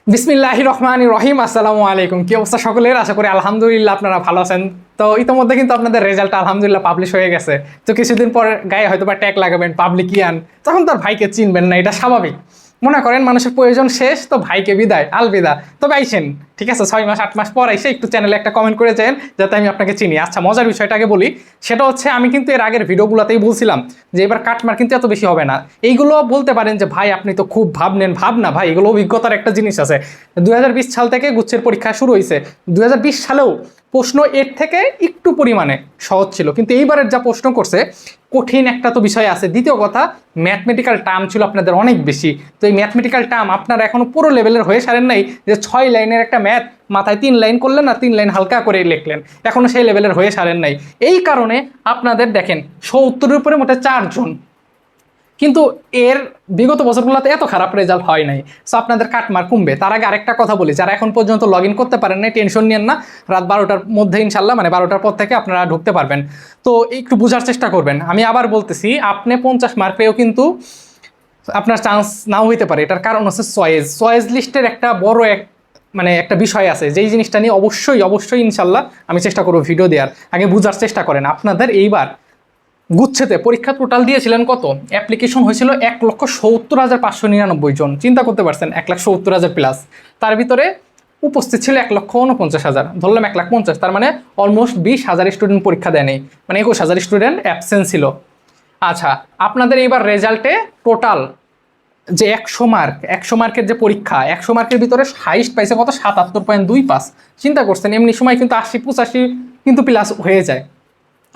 বিসমিল্লাহির রহমানির রহিম। আসসালামু আলাইকুম। কি অবস্থা সকলের? আশা করি আলহামদুলিল্লাহ আপনারা ভালো আছেন। তো ইতিমধ্যে কিন্তু আপনাদের রেজাল্ট আলহামদুলিল্লাহ পাবলিশ হয়ে গেছে। তো কিছুদিন পর গায়ে হয়তো বা ট্যাগ লাগাবেন পাবলিকিয়ান, তখন তো আর ভাইকে চিনবেন না, এটা স্বাভাবিক। মনে করেন মানুষের প্রয়োজন শেষ, তো ভাইকে বিদায়, আলবিদা। তবে আইসেন, ঠিক আছে, 6 মাস 8 মাস পর এসে একটু চ্যানেলে একটা কমেন্ট করে যান, যাতে আমি আপনাকে চিনি। আচ্ছা, মজার বিষয়টাকে বলি। সেটা হচ্ছে, আমি কিন্তু এর আগের ভিডিওগুলোতেই বলছিলাম যে এবার কাটমার কিন্তু এত বেশি হবে না। এইগুলো বলতে পারেন যে ভাই আপনি তো খুব ভাব নেন, ভাব না ভাই, এগুলো অভিজ্ঞতার একটা জিনিস আছে। 2020 সাল থেকে গুচ্ছের পরীক্ষা শুরু হয়েছে। 2020 সালেও প্রশ্ন এর থেকে একটু পরিমাণে সহজ ছিল, কিন্তু এইবারের যা প্রশ্ন করছে কঠিন একটা তো বিষয় আছে। দ্বিতীয় কথা, ম্যাথমেটিক্যাল টার্ম ছিল আপনাদের অনেক বেশি। তো এই ম্যাথমেটিক্যাল টার্ম আপনারা এখনো পুরো লেভেলের হয়ে সারেন নাই, যে 6 লাইনের একটা ম্যাথ মাথায় 3 লাইন করলেন আর 3 লাইন হালকা করে লিখলেন, এখনো সেই লেভেলের হয়ে সারেন নাই। এই কারণে আপনাদের দেখেন 70-এর উপরে মোটে 4 জন, কিন্তু এর বিগত বছরগুলোতে এত খারাপ রেজাল্ট হয় নাই। সো আপনাদের কাটমার কমবে। তার আগে আরেকটা কথা বলি, যারা এখন পর্যন্ত লগ ইন করতে পারেন নাই, টেনশন নিয়েন না। রাত 12টার মধ্যে ইনশাল্লাহ, মানে 12টার পর থেকে আপনারা ঢুকতে পারবেন। তো একটু বোঝার চেষ্টা করবেন। আমি আবার বলতেছি, আপনি 50 মার্ক পেয়েও কিন্তু আপনার চান্স নাও হইতে পারে। এটার কারণ হচ্ছে চয়েস লিস্টের একটা বড় মানে একটা বিষয় আছে, যেই জিনিসটা নিয়ে অবশ্যই অবশ্যই ইনশাল্লাহ আমি চেষ্টা করবো ভিডিও দেওয়ার। আগে বোঝার চেষ্টা করেন। আপনাদের এইবার গুচ্ছেতে পরীক্ষা টোটাল দিয়েছিলেন কত? অ্যাপ্লিকেশন হয়েছিল 1,70,599 জন। চিন্তা করতে পারছেন, 1,70,000 প্লাস। তার ভিতরে উপস্থিত ছিল 1,49,000, ধরলাম 1,50,000, তার মানে অলমোস্ট 20,000 স্টুডেন্ট পরীক্ষা দেয়নি, মানে 21,000 স্টুডেন্ট অ্যাবসেন্ট ছিল। আচ্ছা, আপনাদের এইবার রেজাল্টে টোটাল যে 100 মার্কের যে পরীক্ষা, 100 মার্কের ভিতরে হাইস্ট পাইছে কত? 77.25। চিন্তা করছেন, এমনি সময় কিন্তু 80-85 কিন্তু প্লাস হয়ে যায়।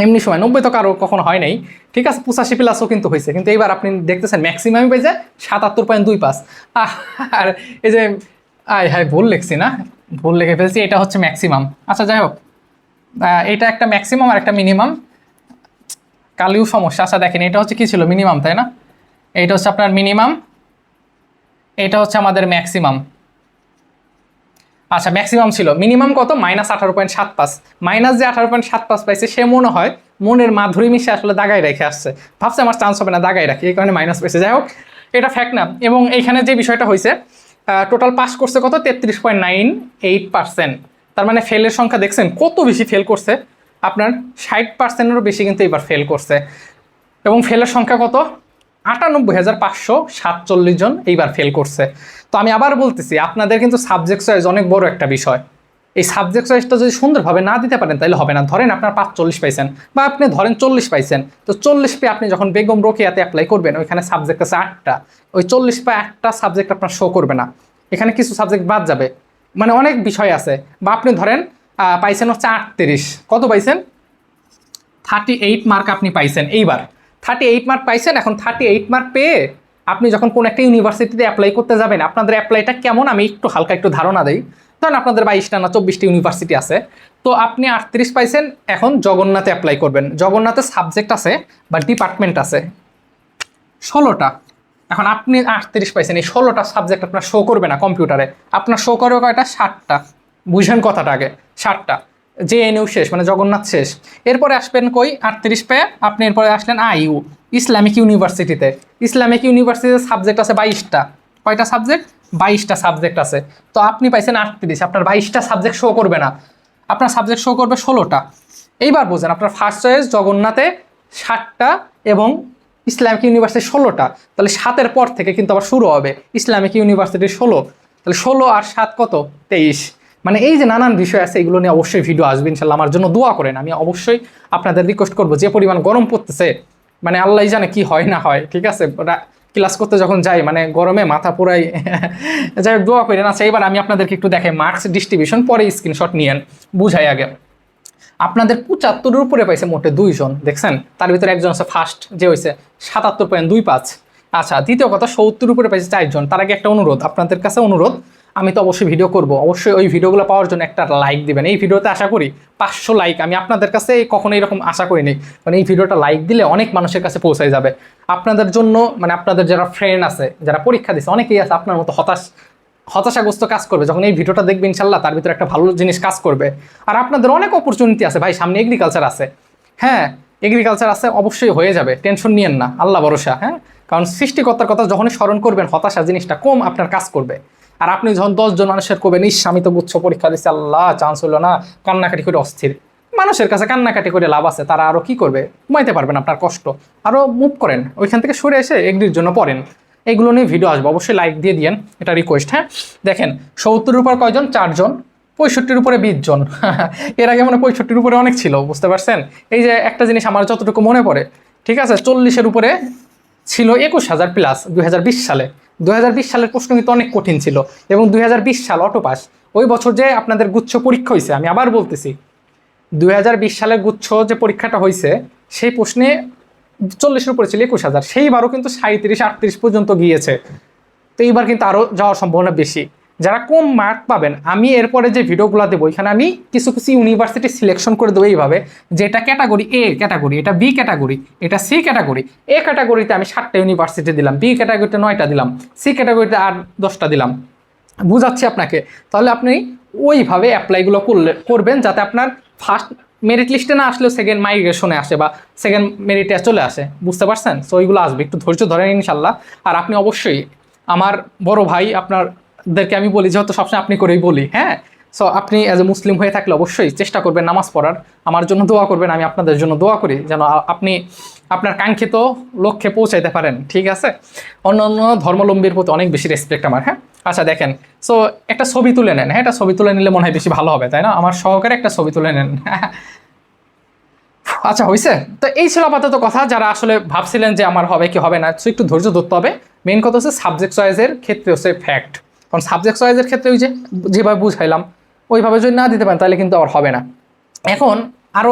এমনি সময় 90 তো কারো কখনো হয় নাই, ঠিক আছে, 85 প্লাসও কিন্তু হয়েছে। কিন্তু এইবার আপনি দেখতেছেন ম্যাক্সিমামই পেয়ে যায় 77.25। আর এই যে হ্যাঁ, ভুল লিখছি না, ভুল লিখে ফেলছি, এটা হচ্ছে ম্যাক্সিমাম। আচ্ছা যাই হোক, এটা একটা ম্যাক্সিমাম আর একটা মিনিমাম, কালিও সমস্যা। আচ্ছা দেখেন, এটা হচ্ছে কি ছিল? মিনিমাম, তাই না? এইটা হচ্ছে আপনার মিনিমাম, এটা হচ্ছে আমাদের ম্যাক্সিমাম। আচ্ছা, ম্যাক্সিমাম ছিল, মিনিমাম কত? -18.75। মাইনাস যে 18.75 পাইছে, সে মনে হয় মনের মাধুরী মিশে আসলে দাগাই রেখে আসছে, ভাবছে আমার চান্স হবে না, দাগাই রাখি, এই কারণে মাইনাস পাইছে। যাই হোক, এটা ফ্যাক্ট না। এবং এইখানে যে বিষয়টা হয়েছে, টোটাল পাস করছে কত? 33.98%। তার মানে ফেলের সংখ্যা দেখছেন কত বেশি ফেল করছে? আপনার 60%-এরও বেশি কিন্তু এবার ফেল করছে। এবং ফেলের সংখ্যা কত? 98,547 জন এইবার ফেল করছে। তো আমি আবার বলতেছি, আপনাদের কিন্তু সাবজেক্ট চয়েস অনেক বড় একটা বিষয়। এই সাবজেক্ট চয়েসটা যদি সুন্দরভাবে না দিতে পারেন তাহলে হবে না। ধরেন আপনার 45 পাইছেন, বা আপনি ধরেন 40 পাইছেন, তো 40 পেয়ে আপনি যখন বেগম রোকেয়াতে অ্যাপ্লাই করবেন, ওইখানে সাবজেক্ট আছে 8টা, ওই 40 পে 8টা সাবজেক্ট আপনার শো করবে না, এখানে কিছু সাবজেক্ট বাদ যাবে, মানে অনেক বিষয় আছে। বা আপনি ধরেন পাইছেন হচ্ছে 38, কত পাইছেন? 38 মার্ক আপনি পাইছেন। এইবার 38 মার্ক পাইছেন, এখন 38 মার্ক পেয়ে আপনি যখন কোনো একটা ইউনিভার্সিটিতে অ্যাপ্লাই করতে যাবেন, আপনাদের অ্যাপ্লাইটা কেমন আমি একটু হালকা একটু ধারণা দিই। ধরেন আপনাদের 22টা না 24টা ইউনিভার্সিটি আছে, তো আপনি 38 পাইছেন, এখন জগন্নাথে অ্যাপ্লাই করবেন। জগন্নাথে সাবজেক্ট আছে বা ডিপার্টমেন্ট আছে 16টা। এখন আপনি 38 পাইছেন, এই 16টা সাবজেক্ট আপনার শো করবে না কম্পিউটারে, আপনার শো করবে কয়টা? 60টা। বুঝেন কথাটা আগে, 60টা। জেএনইউ শেষ, মানে জগন্নাথ শেষ। এরপরে আসবেন কই? 38 পেয়ে আপনি এরপরে আসলেন আইইউ, ইসলামিক ইউনিভার্সিটিতে। ইসলামিক ইউনিভার্সিটিতে সাবজেক্ট আছে 22টা। কয়টা সাবজেক্ট? 22টা সাবজেক্ট আছে। তো আপনি পাইছেন 38, আপনার 22টা সাবজেক্ট শো করবে না, আপনার সাবজেক্ট শো করবে 16টা। এইবার বোঝেন, আপনার ফার্স্ট চয়েস জগন্নাথে 60টা এবং ইসলামিক ইউনিভার্সিটি 16টা, তাহলে 7-এর পর থেকে কিন্তু আবার শুরু হবে ইসলামিক ইউনিভার্সিটি 16, তাহলে 16 আর 7 কত? 23। মানে এই যে নানান বিষয় আছে, এগুলো নিয়ে অবশ্যই ভিডিও আসবে ইনশাল্লাহ। আমার জন্য দোয়া করেন, আমি অবশ্যই আপনাদের রিকোয়েস্ট করবো। যে পরিমাণ গরম পড়তেছে, মানে আল্লাহ জানে কি হয় না হয়, ঠিক আছে, ক্লাস করতে যখন যাই মানে গরমে মাথা পুরাই যাই হোক, দোয়া করেন। আচ্ছা, এবার আমি আপনাদেরকে একটু দেখাই মার্কস ডিস্ট্রিবিউশন, পরে স্ক্রিনশট নিয়েন, বুঝাই আগে। আপনাদের 75-এর উপরে পাইছে মোটে 2 জন, দেখছেন? তার ভিতরে একজন আছে ফার্স্ট, যে হয়েছে 77.25। আচ্ছা, দ্বিতীয় কথা, 70-এর উপরে পাইছে 4 জন। তার আগে একটা অনুরোধ আপনাদের কাছে, অনুরোধ, আমি তো অবশ্যই ভিডিও করব, অবশ্যই ওই ভিডিওগুলো পাওয়ার জন্য একটা লাইক দিবেন। এই ভিডিওতে আশা করি 500 লাইক, আমি আপনাদের কাছে কখনো এরকম আশা করিনি, মানে এই ভিডিওটা লাইক দিলে অনেক মানুষের কাছে পৌঁছায় যাবে আপনাদের জন্য। মানে আপনাদের যারা ফ্রেন্ড আছে, যারা পরীক্ষা দিচ্ছে, অনেকেই আছে আপনার মতো হতাশাগ্রস্ত কাজ করবে, যখন এই ভিডিওটা দেখবে ইনশাল্লাহ তার ভিতরে একটা ভালো জিনিস কাজ করবে। আর আপনাদের অনেক অপরচুনিটি আছে ভাই, সামনে এগ্রিকালচার আছে, হ্যাঁ এগ্রিকালচার আছে, অবশ্যই হয়ে যাবে, টেনশন নিয়েন না, আল্লাহ ভরসা। হ্যাঁ, কারণ সৃষ্টিকর্তার কথা যখনই স্মরণ করবেন, হতাশা জিনিসটা কম আপনার কাজ করবে। আর আপনি যখন 10 জন মানুষের করবেন, ইস আমি তো গুচ্ছ পরীক্ষা দিচ্ছি, আল্লাহ চান্স হলো না, কান্নাকাটি করে অস্থির। মানুষের কাছে কান্নাকাটি করে লাভ আছে, তারা আরও কি করবে, ঘুমাইতে পারবেন, আপনার কষ্ট। আরও মুভ করেন, ওইখান থেকে সরে এসে এগ্রির জন্য পড়েন। এগুলো নিয়ে ভিডিও আসবে, অবশ্যই লাইক দিয়ে দিয়েন, এটা রিকোয়েস্ট। হ্যাঁ দেখেন, 70-এর উপর কয়জন? 4 জন। 65-এর উপরে 20 জন। এর আগে মানে 65-এর উপরে অনেক ছিল, বুঝতে পারছেন? এই যে একটা জিনিস আমার যতটুকু মনে পড়ে, ঠিক আছে, 40-এর উপরে ছিল 21,000 প্লাস 2020 সালে। 2020 সালের প্রশ্ন কিন্তু অনেক কঠিন ছিল, এবং 2020 সাল অটো পাস। ওই বছর যে আপনাদের গুচ্ছ পরীক্ষা হয়েছে, আমি আবার বলতেছি, 2020 সালের গুচ্ছ যে পরীক্ষাটা হয়েছে, সেই প্রশ্নে 40-এর উপরে ছিল 21,000, সেইবারও কিন্তু 37-38 পর্যন্ত গিয়েছে। তো এইবার কিন্তু আরও যাওয়ার সম্ভাবনা বেশি। যারা কম মার্ক পাবেন, আমি এরপরে যে ভিডিওগুলো দেবো, এখানে আমি কিছু কিছু ইউনিভার্সিটি সিলেকশন করে দেবো এইভাবে, যে এটা ক্যাটাগরি এ ক্যাটাগরি, এটা বি ক্যাটাগরি, এটা সি ক্যাটাগরি। এ ক্যাটাগরিতে আমি 7টা ইউনিভার্সিটি দিলাম, বি ক্যাটাগরিতে 9টা দিলাম, সি ক্যাটাগরিতে আর 10টা দিলাম। বুঝাচ্ছি আপনাকে। তাহলে আপনি ওইভাবে অ্যাপ্লাইগুলো করবেন, যাতে আপনার ফার্স্ট মেরিট লিস্টে না আসলেও সেকেন্ড মাইগ্রেশনে আসে বা সেকেন্ড মেরিটে চলে আসে। বুঝতে পারছেন? সো ওইগুলো আসবে, একটু ধৈর্য ধরেন ইনশাল্লাহ। আর আপনি অবশ্যই আমার বড় ভাই, আপনাদেরকে আমি বলি, যেহেতু সবসময় আপনি করেই বলি, হ্যাঁ। সো আপনি অ্যাজ এ মুসলিম হয়ে থাকলে অবশ্যই চেষ্টা করবেন নামাজ পড়ার, আমার জন্য দোয়া করবেন, আমি আপনাদের জন্য দোয়া করি যেন আপনি আপনার কাঙ্ক্ষিত লক্ষ্যে পৌঁছাইতে পারেন, ঠিক আছে? অন্য অন্য ধর্মাবলম্বীর প্রতি অনেক বেশি রেসপেক্ট আমার, হ্যাঁ। আচ্ছা দেখেন, সো একটা ছবি তুলে নেন, হ্যাঁ, একটা ছবি তুলে নিলে মনে হয় বেশি ভালো হবে, তাই না? আমার সহকারে একটা ছবি তুলে নেন। আচ্ছা হয়েছে। তো এই ছিল আপাতত কথা। যারা আসলে ভাবছিলেন যে আমার হবে কি হবে না, সো একটু ধৈর্য ধরতে হবে। মেইন কথা হচ্ছে সাবজেক্ট চয়েসের ক্ষেত্রে হচ্ছে ফ্যাক্ট, কারণ সাবজেক্ট চয়েসের ক্ষেত্রে ওই যে যেভাবে বুঝাইলাম ওইভাবে যদি না দিতে পারেন তাহলে কিন্তু আর হবে না। এখন আরও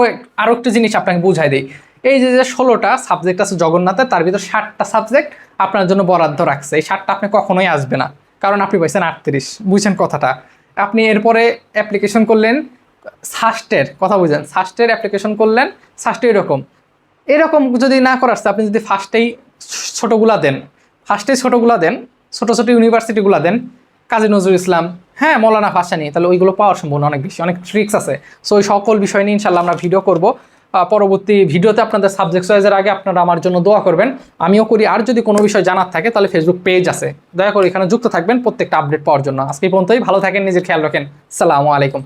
একটা জিনিস আপনাকে বুঝাই দিই, এই যে 16টা সাবজেক্ট আছে জগন্নাথের, তার ভিতর 7টা সাবজেক্ট আপনার জন্য বরাদ্দ রাখছে। এই 7টা আপনি কখনোই আসবে না, কারণ আপনি পাইছেন 38। বুঝছেন কথাটা? আপনি এরপরে অ্যাপ্লিকেশন করলেন সাস্টের, কথা বুঝেন, সাস্টের অ্যাপ্লিকেশন করলেন, সাস্টে এরকম যদি না করার, আপনি যদি ফার্স্টেই ছোটোগুলা দেন, ছোটো ছোটো ইউনিভার্সিটিগুলো দেন, কাজী নজরুল ইসলাম, হ্যাঁ, মৌলানা ভাসানী, তাহলে ওইগুলো পাওয়ার সম্ভাবনা অনেক বেশি, অনেক ট্রিক্স আছে। সো ওই সকল বিষয় নিয়ে ইনশাল্লাহ আমরা ভিডিও করব। পরবর্তী ভিডিওতে আপনাদের সাবজেক্ট চয়েসের আগে আপনারা আমার জন্য দোয়া করবেন, আমিও করি। আর যদি কোনো বিষয় জানার থাকে তাহলে ফেসবুক পেজ আছে, দয়া করে এখানে যুক্ত থাকবেন প্রত্যেকটা আপডেট পাওয়ার জন্য। আজকে পর্যন্তই, ভালো থাকেন, নিজের খেয়াল রাখেন। আসসালামু আলাইকুম।